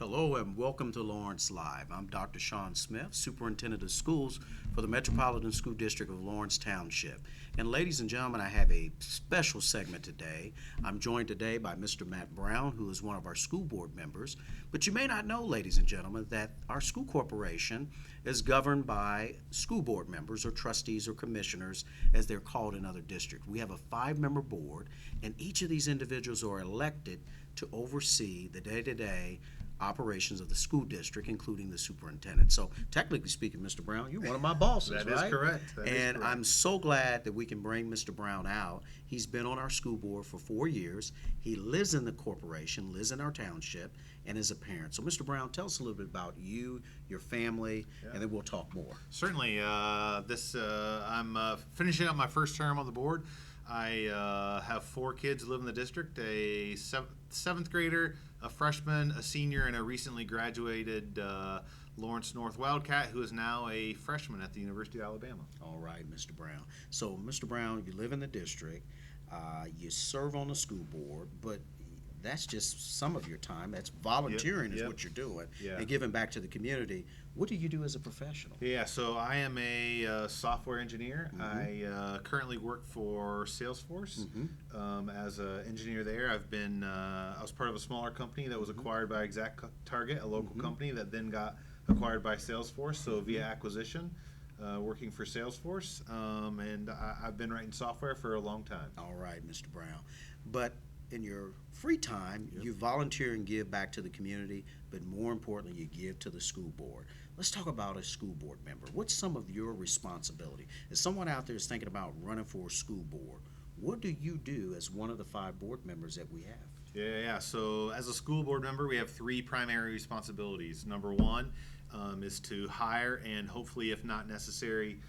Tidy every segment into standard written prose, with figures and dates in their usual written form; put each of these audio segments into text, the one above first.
Hello and welcome to Lawrence Live. I'm Dr. Sean Smith, Superintendent of Schools for the Metropolitan School District of Lawrence Township. And ladies and gentlemen, I have a special segment today. I'm joined today by Mr. Matt Brown, who is one of our school board members. But you may not know, ladies and gentlemen, that our school corporation is governed by school board members or trustees or commissioners, as they're called in other districts. We have a 5-member board, and each of these individuals are elected to oversee the day-to-day operations of the school district, including the superintendent. So technically speaking, Mr. Brown, you're one of my bosses, That right? is correct. That is And correct. I'm so glad that we can bring Mr. Brown out. He's been on our school board for 4 years. He lives in the corporation, lives in our township, and is a parent. So Mr. Brown, tell us a little bit about you, your family, and then we'll talk more. Certainly. I'm finishing up my first term on the board. I have 4 kids who live in the district, a seventh grader, a freshman, a senior, and a recently graduated Lawrence North Wildcat who is now a freshman at the University of Alabama. All right, Mr. Brown. So, Mr. Brown, you live in the district, you serve on the school board, but that's just some of your time. That's volunteering is Yep. what you're doing, Yeah. and giving back to the community. What do you do as a professional? Yeah, so I am a software engineer. I currently work for Salesforce as an engineer there. I was part of a smaller company that was acquired by ExactTarget, a local company that then got acquired by Salesforce. So via acquisition, working for Salesforce, and I've been writing software for a long time. All right, Mr. Brown. But in your free time, you volunteer and give back to the community, but more importantly, you give to the school board. Let's talk about a school board member. What's some of your responsibility? If someone out there is thinking about running for a school board, what do you do as one of the 5 board members that we have? Yeah. So as a school board member, we have 3 primary responsibilities. Number 1 is to hire and hopefully, if not necessary,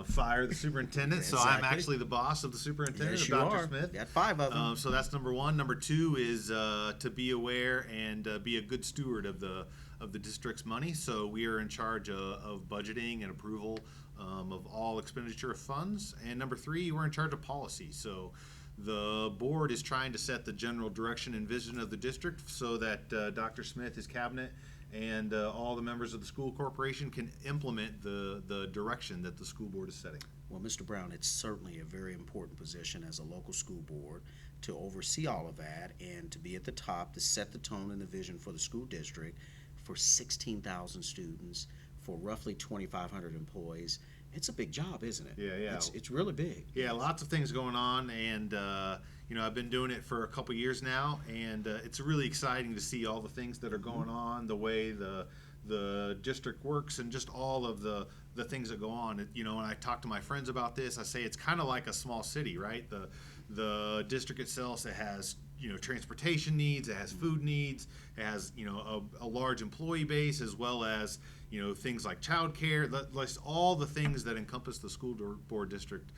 fire the superintendent. So I'm Exactly. actually the boss of the superintendent, Yes, of you Dr. are. Smith. Got 5 of them. So that's number 1. Number 2 is to be aware and be a good steward of the district's money. So we are in charge of budgeting and approval of all expenditure of funds. And number 3, we're in charge of policy. So the board is trying to set the general direction and vision of the district so that Dr. Smith, his cabinet, and all the members of the school corporation can implement the direction that the school board is setting. Well, Mr. Brown, it's certainly a very important position as a local school board to oversee all of that and to be at the top to set the tone and the vision for the school district for 16,000 students, for roughly 2,500 employees. It's a big job, isn't it? Yeah. It's really big. Yeah, lots of things going on, and I've been doing it for a couple years now, and it's really exciting to see all the things that are going on, the way the district works, and just all of the things that go on. When I talk to my friends about this, I say it's kind of like a small city, right? The district itself, it has transportation needs, it has food needs, it has a large employee base, as well as things like childcare, all the things that encompass the school board district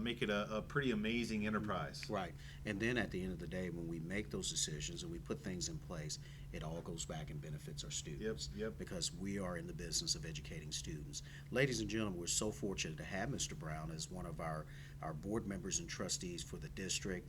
make it a pretty amazing enterprise. Right. And then at the end of the day, when we make those decisions and we put things in place, it all goes back and benefits our students. Yep. Because we are in the business of educating students. Ladies and gentlemen, we're so fortunate to have Mr. Brown as one of our board members and trustees for the district.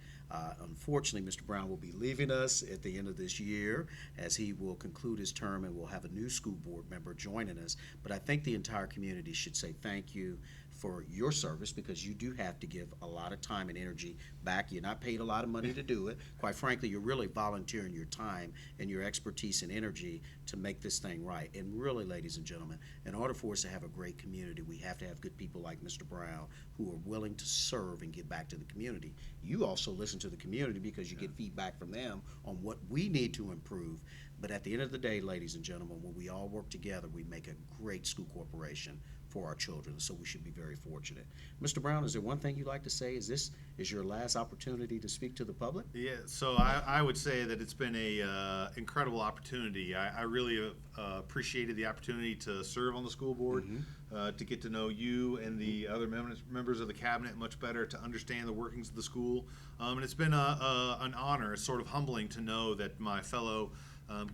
Unfortunately, Mr. Brown will be leaving us at the end of this year as he will conclude his term, and we'll have a new school board member joining us. But I think the entire community should say thank you for your service, because you do have to give a lot of time and energy back. You're not paid a lot of money to do it. Quite frankly, you're really volunteering your time and your expertise and energy to make this thing right. And really, ladies and gentlemen, in order for us to have a great community, we have to have good people like Mr. Brown who are willing to serve and give back to the community. You also listen to the community because you get feedback from them on what we need to improve. But at the end of the day, ladies and gentlemen, when we all work together, we make a great school corporation for our children. So we should be very fortunate. Mr. Brown, is there one thing you'd like to say? Is this your last opportunity to speak to the public? Yeah, so I would say that it's been a incredible opportunity. I really appreciated the opportunity to serve on the school board, to get to know you and the other members of the cabinet much better, to understand the workings of the school. And it's been an honor. It's sort of humbling to know that my fellow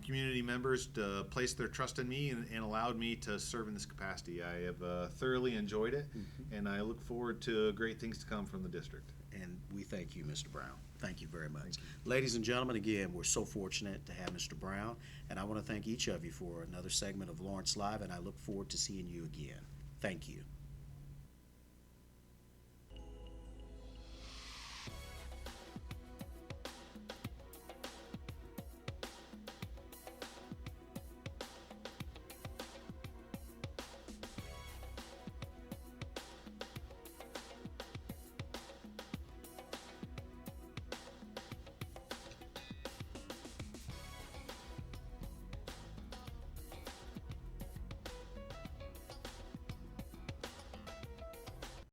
community members to place their trust in me and allowed me to serve in this capacity. I have thoroughly enjoyed it, and I look forward to great things to come from the district. And we thank you, Mr. Brown. Thank you very much. Ladies and gentlemen, again, we're so fortunate to have Mr. Brown, and I want to thank each of you for another segment of Lawrence Live, and I look forward to seeing you again. Thank you.